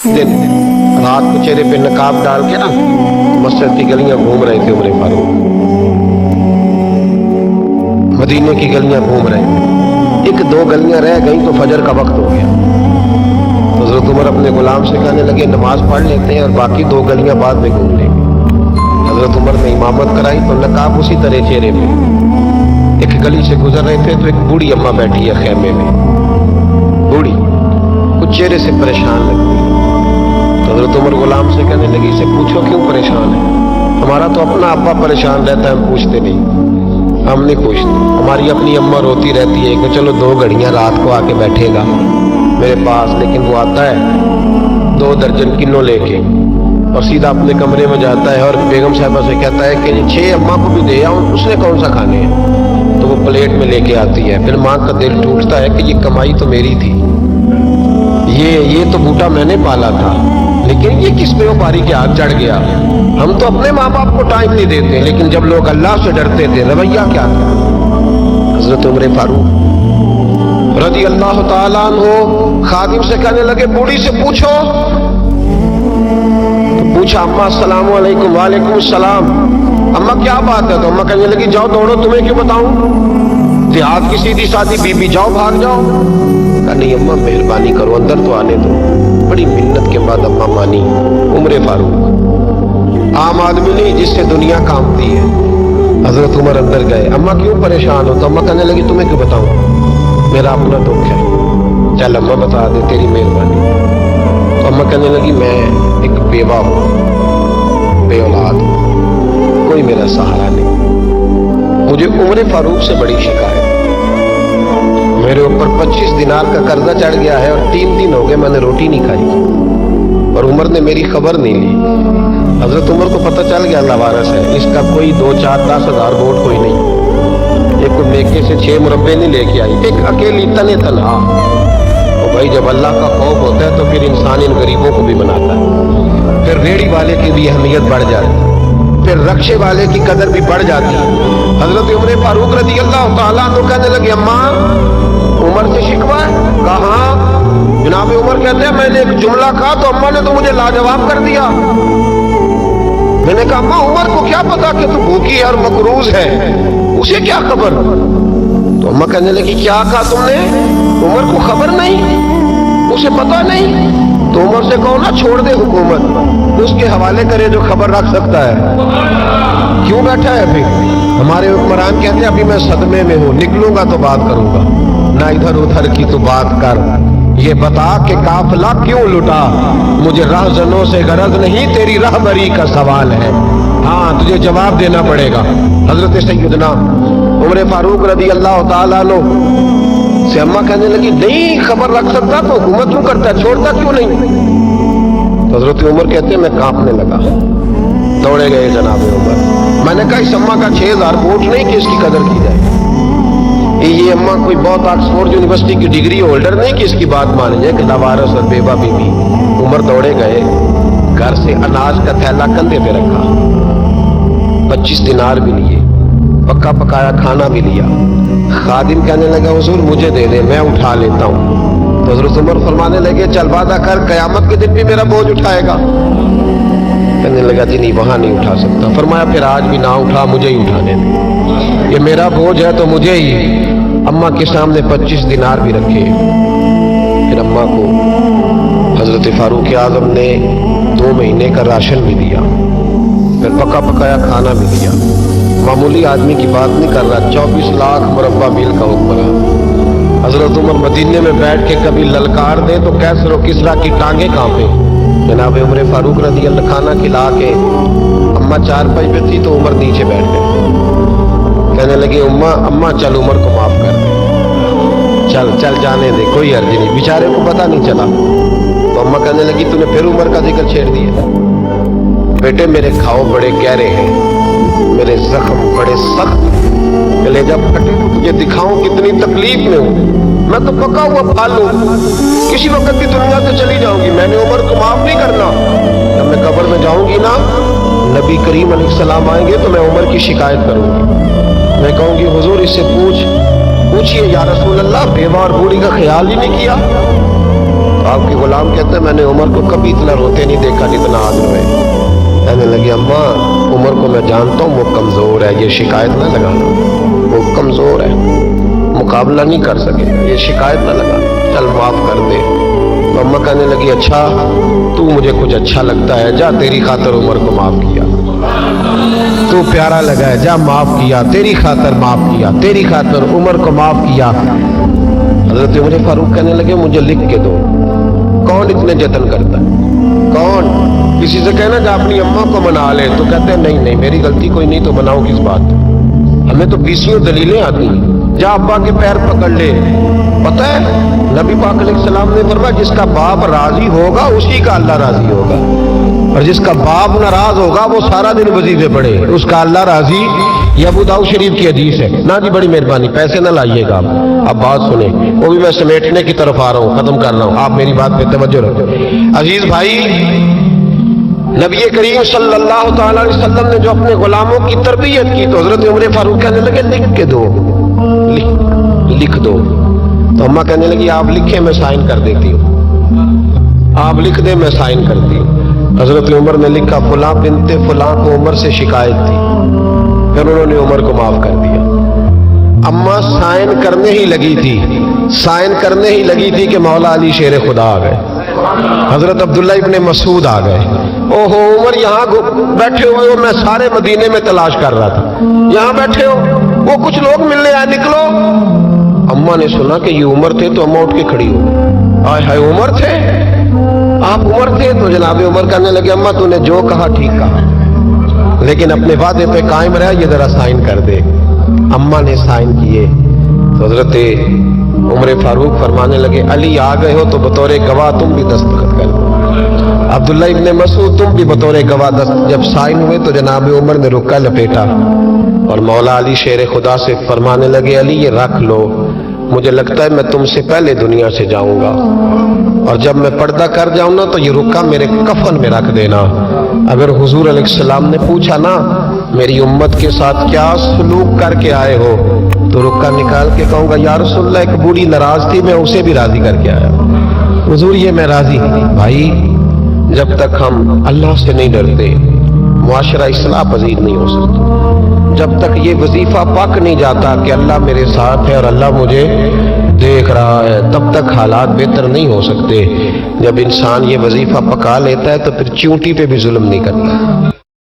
दिन रात को चेहरे पे नकाब डाल के ना मस्जिद की गलियां घूम रहे थे उमर फारूक, मदीने की गलियां घूम रहे थे। एक दो गलियां रह गई तो फजर का वक्त हो गया। तो हज़रत उमर अपने गुलाम से कहने लगे नमाज पढ़ लेते हैं और बाकी दो गलियां बाद में घूम लेंगे। हज़रत उमर ने इमामत कराई तो नकाब उसी तरह चेहरे पे। एक गली से गुजर रहे थे तो एक बूढ़ी अम्मा बैठी है खेमे में, बूढ़ी कुछ चेहरे से परेशान लगती है। तो हज़रत उमर गुलाम से कहने लगी इसे पूछो क्यों परेशान है? हमारा तो अपना अब्बा परेशान रहता है, हम पूछते नहीं, हम नहीं पूछते। हमारी अपनी अम्मा रोती रहती है कि चलो 2 घड़ियां रात को आके बैठेगा मेरे पास, लेकिन वो आता है 2 दर्जन किलो लेके और सीधा अपने कमरे में जाता है और बेगम साहिबा से कहता है कि 6 अम्मा को भी दे आऊं, उसने कौन सा खाने हैं? तो वो प्लेट में लेके आती है। फिर माँ का दिल टूटता है कि ये कमाई तो मेरी थी, ये तो बूटा मैंने पाला था, लेकिन ये किस व्यापारी के हाथ चढ़ गया। हम तो अपने माँ बाप को टाइम नहीं देते, लेकिन जब लोग अल्लाह से डरते थे रवैया क्या था। हजरत उमर फारूक रज़ी अल्लाह ताला अन्हु खादिम से कहने लगे बूढ़ी से पूछो। तो पूछा अम्मा अस्सलाम वालेकुम। वालेकुम सलाम। अम्मा क्या बात है? तो अम्मा कहने लगी जाओ दौड़ो, तुम्हें क्यों बताऊं, देहात की सीधी सादी बीबी, जाओ भाग जाओ। कहा नहीं अम्मा मेहरबानी करो, अंदर तो आने दो। बड़ी मिन्नत के बाद अम्मा मानी। उमर फारूक आम आदमी नहीं जिससे दुनिया कांपती है। हजरत उमर अंदर गए। अम्मा क्यों परेशान हो? तो अम्मा कहने लगी तुम्हें क्यों बताऊं, मेरा अपना दुख है। चल अम्मा बता दे, तेरी मेहरबानी। तो अम्मा कहने लगी मैं एक बेवा हूँ, बे औलाद, कोई मेरा सहारा नहीं। मुझे उमर फारूक से बड़ी शिकायत, मेरे ऊपर 25 दिनार का कर्जा चढ़ गया है और 3 दिन हो गए मैंने रोटी नहीं खाई और उमर ने मेरी खबर नहीं ली। हजरत उमर को पता चल गया लावारस है, इसका कोई 2, 4, 10 हज़ार वोट कोई नहीं। एक को मेके से 6 मुरब्बे नहीं लेके आई, एक अकेली तने तनहा। तो भाई जब अल्लाह का खौफ होता है तो फिर इंसान इन गरीबों को भी बनाता है। फिर रेड़ी वाले की भी अहमियत बढ़ जाती है, फिर रक्शे वाले की कदर भी बढ़ जाती है। हजरत उमर फारूक रज़ी अल्लाह ताला अन्हु कहने लगे अम्मा उमर से शिकवा है? कहा जनाब उमर कहते हैं मैंने एक जुमला कहा तो अम्मा ने तो मुझे लाजवाब कर दिया। मैंने कहा अम्मा उमर को क्या पता कि तू भूखी है और मकरूज है, उसे क्या खबर? तो अम्मा कहने लगी क्या कहा तुमने? उमर को खबर नहीं, उसे पता नहीं? तो उमर से कहो ना छोड़ दे हुकूमत, उसके हवाले करे जो खबर रख सकता है। क्यों बैठा है फिर? हमारे हुक्मरान कहते हैं अभी मैं सदमे में हूँ, निकलूंगा तो बात करूंगा, ना इधर उधर की तो बात कर। ये बता कि काफिला क्यों लुटा, मुझे राहजनों से गरज नहीं, तेरी राहबरी का सवाल है। हाँ तुझे जवाब देना पड़ेगा। हजरत सैयदना उमर फारूक रज़ी अल्लाह ताला अन्हु से अम्मा कहने लगी नहीं खबर रख सकता तो हुकूमत क्यों करता है, छोड़ता क्यों नहीं? तो हजरत उमर कहते हैं मैं कांपने लगा, दौड़े गए जनाब उमर। मैंने कहा इस अम्मा का 6000 वोट नहीं कि इसकी कदर की जाए, ये अम्मा कोई बहुत ऑक्सफोर्ड यूनिवर्सिटी की डिग्री होल्डर नहीं कि इसकी बात मानी जाए कि लावारस और बेवा बीबी। उमर दौड़े गए, घर से अनाज का थैला कंधे पे रखा, 25 दिनार भी लिए, पक्का पकाया खाना भी लिया। खादिम कहने लगा हुजूर मुझे दे दे, मैं उठा लेता हूँ। तो हज़रत उमर फरमाने लगे चल वादा कर कयामत के दिन भी मेरा बोझ उठाएगा। कहने लगा जी नहीं वहां नहीं उठा सकता। फरमाया फिर आज भी ना उठा, मुझे ही उठाने दे, ये मेरा बोझ है तो मुझे ही। अम्मा के सामने 25 दिनार भी रखे। फिर अम्मा को हजरत फारूक आज़म ने 2 महीने का राशन भी दिया, फिर पका पकाया खाना भी दिया। मामूली आदमी की बात नहीं कर रहा, 24 लाख मुरब्बा मील का हुक्मरान। हजरत उमर मदीने में बैठ के कभी ललकार दे तो कैसर और किसरा की टांगे कांपे। जनाब उमर फारूक रज़ी अल्लाह खाना खिला के अम्मा चारपाई पे थी तो उमर नीचे बैठ गए। कहने लगे अम्मा चल उमर को माफ कर दे, चल चल जाने दे, कोई अर्ज नहीं, बेचारे को पता नहीं चला। तो अम्मा कहने लगी तूने फिर उमर का जिक्र छेड़ दिया। बेटे मेरे घाव बड़े गहरे हैं, मेरे जख्म बड़े सख्त, कलेजा फटे तो तुझे दिखाऊं कितनी तकलीफ में हूं। मैं तो पका हुआ फाल हूं, किसी वक्त भी दुनिया से चली जाऊंगी, मैंने उमर को माफ नहीं करना। जब मैं कब्र में जाऊंगी ना, नबी करीम अलैहिस्सलाम आएंगे तो मैं उमर की शिकायत करूंगी। मैं कहूंगी हुजूर इससे पूछिए या रसूल अल्लाह बेवा और बूढ़ी का ख्याल ही नहीं किया। آپ کے غلام کہتے ہیں میں نے عمر کو کبھی اتنا روتے نہیں دیکھا جتنا آج روئے. کہنے لگی اماں عمر کو میں جانتا ہوں وہ کمزور ہے, یہ شکایت نہ لگانا, وہ کمزور ہے, مقابلہ نہیں کر سکے, یہ شکایت نہ لگانا, چل معاف کر دے. تو اماں کہنے لگی اچھا تو مجھے کچھ اچھا لگتا ہے, جا تیری خاطر عمر کو معاف کیا, تو پیارا لگا ہے, جا معاف کیا, تیری خاطر معاف کیا, تیری خاطر عمر کو معاف کیا. حضرت عمر فاروق کہنے لگے مجھے لکھ کے دو. کون اتنے جتن کرتا ہے, کون؟ کسی سے کہنا کہ اپنی اماں کو منا لے, تو کہتے ہیں نہیں نہیں میری غلطی کوئی نہیں, تو مناؤ کس بات. ہمیں تو بیسیوں دلیلیں آتی ہیں. جا ابا کے پیر پکڑ لے. پتہ ہے نبی پاک علیہ السلام نے فرمایا جس کا باپ راضی ہوگا اسی کا اللہ راضی ہوگا, اور جس کا باپ ناراض ہوگا وہ سارا دن وظیفے پڑھے, اس کا اللہ راضی. یہ ابو داؤد شریف کی حدیث ہے. نا جی بڑی مہربانی, پیسے نہ لائیے گا آپ. اب بات سنیں, وہ بھی میں سمیٹنے کی طرف آ رہا ہوں, ختم کر رہا ہوں, آپ میری بات پہ توجہ رکھو. عزیز بھائی, نبی کریم صلی اللہ تعالی علیہ وسلم نے جو اپنے غلاموں کی تربیت کی, تو حضرت عمر فاروق کہنے لگے لکھ کے دو, لکھ دو. تو اماں کہنے لگی آپ لکھیں میں سائن کر دیتی ہوں, آپ لکھ دیں میں سائن کرتی ہوں. حضرت عمر نے لکھا فلاں بنت فلاں کو عمر سے شکایت تھی, پھر انہوں نے عمر کو معاف کر دیا. اماں سائن کرنے ہی لگی تھی, سائن کرنے ہی لگی تھی کہ مولا علی شیر خدا آ گئے, حضرت عبداللہ ابن مسعود آ گئے. اوہو عمر یہاں بیٹھے ہوئے ہو, میں سارے مدینے میں تلاش کر رہا تھا, یہاں بیٹھے ہو, وہ کچھ لوگ ملنے آئے, نکلو. اماں نے سنا کہ یہ عمر تھے تو اماں اٹھ کے کھڑی ہو. آئے ہائے عمر تھے, آپ عمر تھے. تو جناب عمر کہنے لگے اماں تو نے جو کہا ٹھیک کہا, لیکن اپنے وعدے پہ قائم رہا, یہ ذرا سائن کر دے. اماں نے سائن کیے. تو حضرت عمر فاروق فرمانے لگے علی آ گئے ہو تو بطور گواہ تم بھی دستخط کر دو. عبداللہ ابن مسعود تم بھی بطور گواہ جب سائن ہوئے تو جناب عمر نے رکا لپیٹا اور مولا علی شیر خدا سے فرمانے لگے علی یہ رکھ لو, مجھے لگتا ہے میں تم سے پہلے دنیا سے جاؤں گا, اور جب میں پردہ کر جاؤں نا تو یہ رکا میرے کفن میں رکھ دینا. اگر حضور علیہ السلام نے پوچھا نا میری امت کے ساتھ کیا سلوک کر کے آئے ہو, تو رکا نکال کے کہوں گا یا رسول اللہ ایک بوڑھی ناراض تھی, میں اسے بھی راضی کر کے آیا. حضور یہ میں راضی. بھائی جب تک ہم اللہ سے نہیں ڈرتے معاشرہ اصلاح پذیر نہیں ہو سکتا. جب تک یہ وظیفہ پک نہیں جاتا کہ اللہ میرے ساتھ ہے اور اللہ مجھے دیکھ رہا ہے, تب تک حالات بہتر نہیں ہو سکتے. جب انسان یہ وظیفہ پکا لیتا ہے تو پھر چیونٹی پہ بھی ظلم نہیں کرتا.